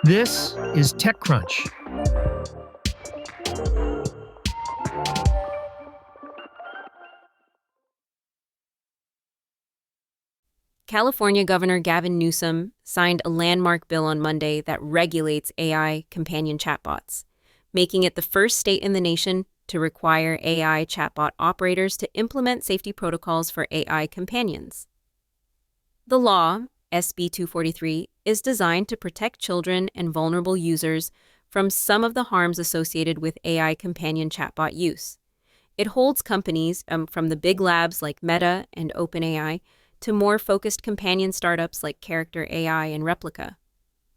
This is TechCrunch. California Governor Gavin Newsom signed a landmark bill on Monday that regulates AI companion chatbots, making it the first state in the nation to require AI chatbot operators to implement safety protocols for AI companions. The law, SB 243, is designed to protect children and vulnerable users from some of the harms associated with AI companion chatbot use. It holds companies from the big labs like Meta and OpenAI to more focused companion startups like Character AI and Replica,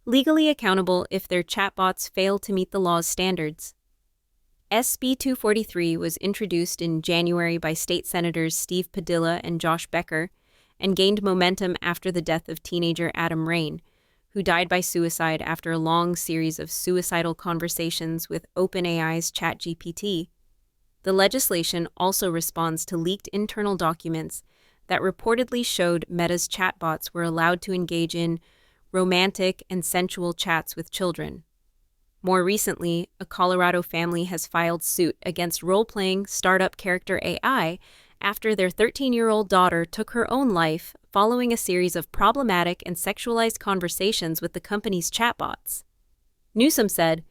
legally accountable if their chatbots fail to meet the law's standards. SB 243 was introduced in January by state senators Steve Padilla and Josh Becker and gained momentum after the death of teenager Adam Rain, who died by suicide after a long series of suicidal conversations with OpenAI's ChatGPT. The legislation also responds to leaked internal documents that reportedly showed Meta's chatbots were allowed to engage in romantic and sensual chats with children. More recently, a Colorado family has filed suit against role-playing startup Character AI after their 13-year-old daughter took her own life following a series of problematic and sexualized conversations with the company's chatbots. Newsom said,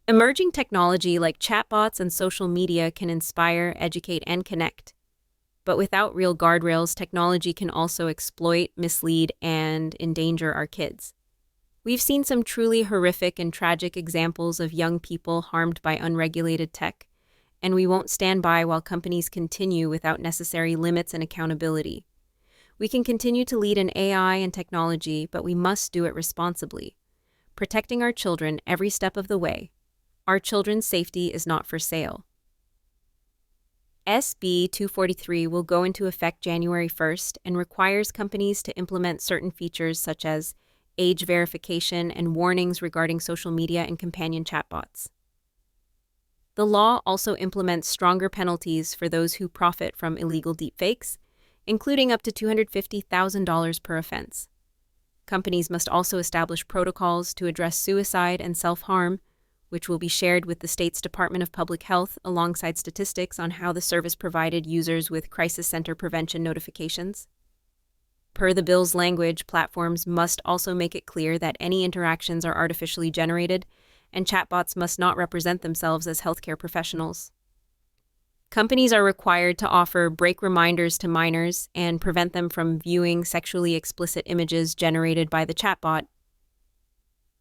"Emerging technology like chatbots and social media can inspire, educate, and connect. But without real guardrails, technology can also exploit, mislead, and endanger our kids. We've seen some truly horrific and tragic examples of young people harmed by unregulated tech, and we won't stand by while companies continue without necessary limits and accountability. We can continue to lead in AI and technology, but we must do it responsibly, protecting our children every step of the way. Our children's safety is not for sale." SB 243 will go into effect January 1st and requires companies to implement certain features such as age verification and warnings regarding social media and companion chatbots. The law also implements stronger penalties for those who profit from illegal deepfakes, including up to $250,000 per offense. Companies must also establish protocols to address suicide and self-harm, which will be shared with the state's Department of Public Health alongside statistics on how the service provided users with crisis center prevention notifications. Per the bill's language, platforms must also make it clear that any interactions are artificially generated, and chatbots must not represent themselves as healthcare professionals. Companies are required to offer break reminders to minors and prevent them from viewing sexually explicit images generated by the chatbot.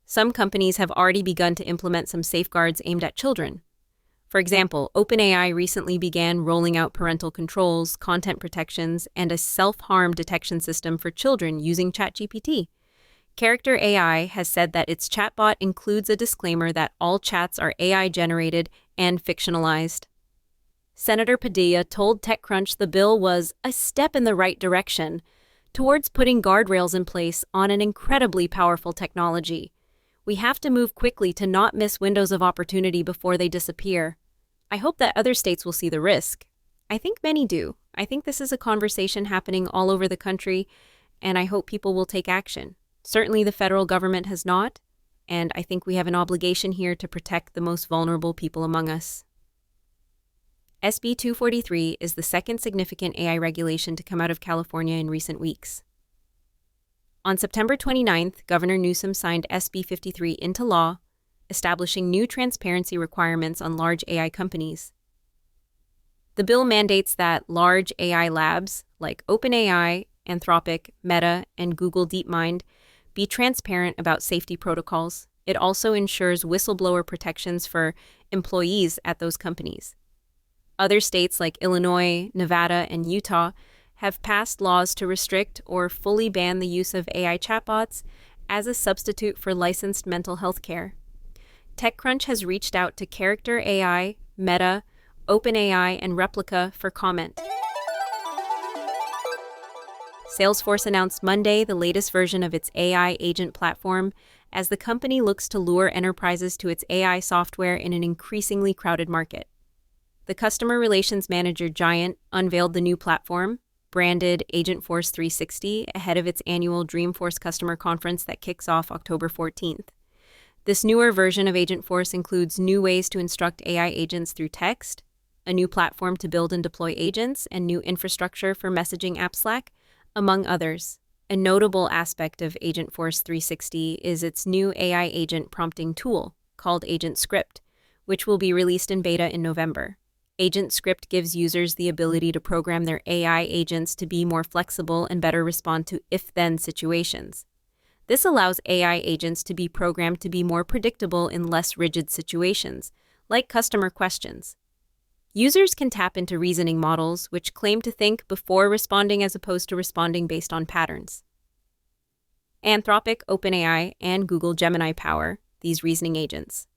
Some companies have already begun to implement some safeguards aimed at children. For example, OpenAI recently began rolling out parental controls, content protections, and a self-harm detection system for children using ChatGPT. Character AI has said that its chatbot includes a disclaimer that all chats are AI-generated and fictionalized. Senator Padilla told TechCrunch the bill was a step in the right direction towards putting guardrails in place on an incredibly powerful technology. We have to move quickly to not miss windows of opportunity before they disappear. I hope that other states will see the risk. I think many do. I think this is a conversation happening all over the country, and I hope people will take action. Certainly the federal government has not, and I think we have an obligation here to protect the most vulnerable people among us. SB 243 is the second significant AI regulation to come out of California in recent weeks. On September 29th, Governor Newsom signed SB 53 into law, establishing new transparency requirements on large AI companies. The bill mandates that large AI labs like OpenAI, Anthropic, Meta, and Google DeepMind be transparent about safety protocols. It also ensures whistleblower protections for employees at those companies. Other states like Illinois, Nevada, and Utah have passed laws to restrict or fully ban the use of AI chatbots as a substitute for licensed mental health care. TechCrunch has reached out to Character AI, Meta, OpenAI, and Replica for comment. Salesforce announced Monday the latest version of its AI agent platform as the company looks to lure enterprises to its AI software in an increasingly crowded market. The customer relations manager Giant unveiled the new platform, branded Agentforce 360, ahead of its annual Dreamforce customer conference that kicks off October 14th. This newer version of Agentforce includes new ways to instruct AI agents through text, a new platform to build and deploy agents, and new infrastructure for messaging app Slack, among others. A notable aspect of Agentforce 360 is its new AI agent prompting tool called Agent Script, which will be released in beta in November. Agent Script gives users the ability to program their AI agents to be more flexible and better respond to if-then situations. This allows AI agents to be programmed to be more predictable in less rigid situations, like customer questions. Users can tap into reasoning models, which claim to think before responding as opposed to responding based on patterns. Anthropic, OpenAI, and Google Gemini power these reasoning agents.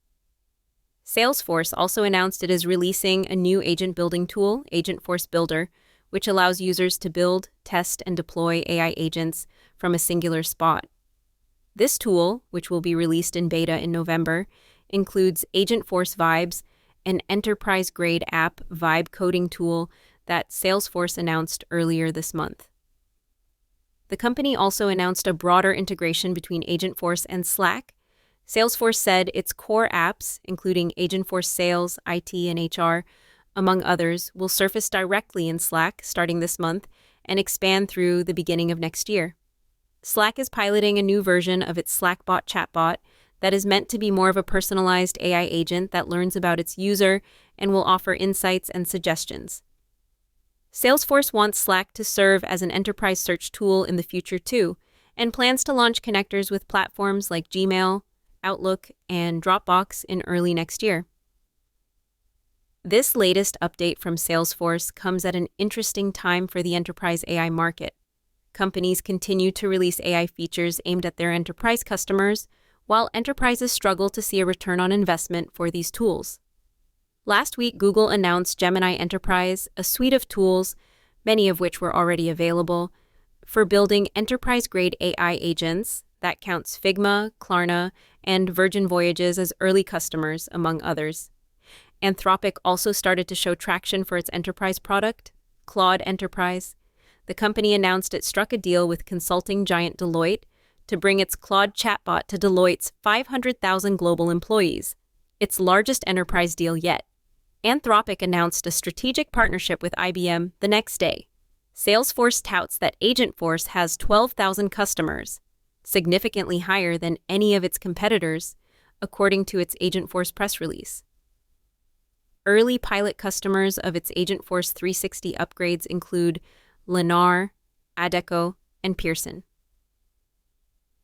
Salesforce also announced it is releasing a new agent building tool, Agentforce Builder, which allows users to build, test, and deploy AI agents from a singular spot. This tool, which will be released in beta in November, includes Agentforce Vibes, an enterprise-grade app vibe coding tool that Salesforce announced earlier this month. The company also announced a broader integration between Agentforce and Slack. Salesforce said its core apps, including Agentforce Sales, IT, and HR, among others, will surface directly in Slack starting this month and expand through the beginning of next year. Slack is piloting a new version of its Slackbot chatbot that is meant to be more of a personalized AI agent that learns about its user and will offer insights and suggestions. Salesforce wants Slack to serve as an enterprise search tool in the future too, and plans to launch connectors with platforms like Gmail, Outlook, and Dropbox in early next year. This latest update from Salesforce comes at an interesting time for the enterprise AI market. Companies continue to release AI features aimed at their enterprise customers, while enterprises struggle to see a return on investment for these tools. Last week, Google announced Gemini Enterprise, a suite of tools, many of which were already available, for building enterprise-grade AI agents that counts Figma, Klarna, and Virgin Voyages as early customers, among others. Anthropic also started to show traction for its enterprise product, Claude Enterprise. The company announced it struck a deal with consulting giant Deloitte to bring its Claude chatbot to Deloitte's 500,000 global employees, its largest enterprise deal yet. Anthropic announced a strategic partnership with IBM the next day. Salesforce touts that Agentforce has 12,000 customers, significantly higher than any of its competitors, according to its Agentforce press release. Early pilot customers of its Agentforce 360 upgrades include Lennar, Adecco, and Pearson.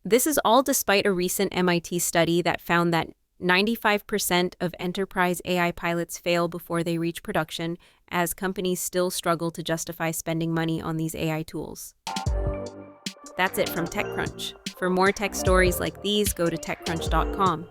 This is all despite a recent MIT study that found that 95% of enterprise AI pilots fail before they reach production, as companies still struggle to justify spending money on these AI tools. That's it from TechCrunch. For more tech stories like these, go to TechCrunch.com.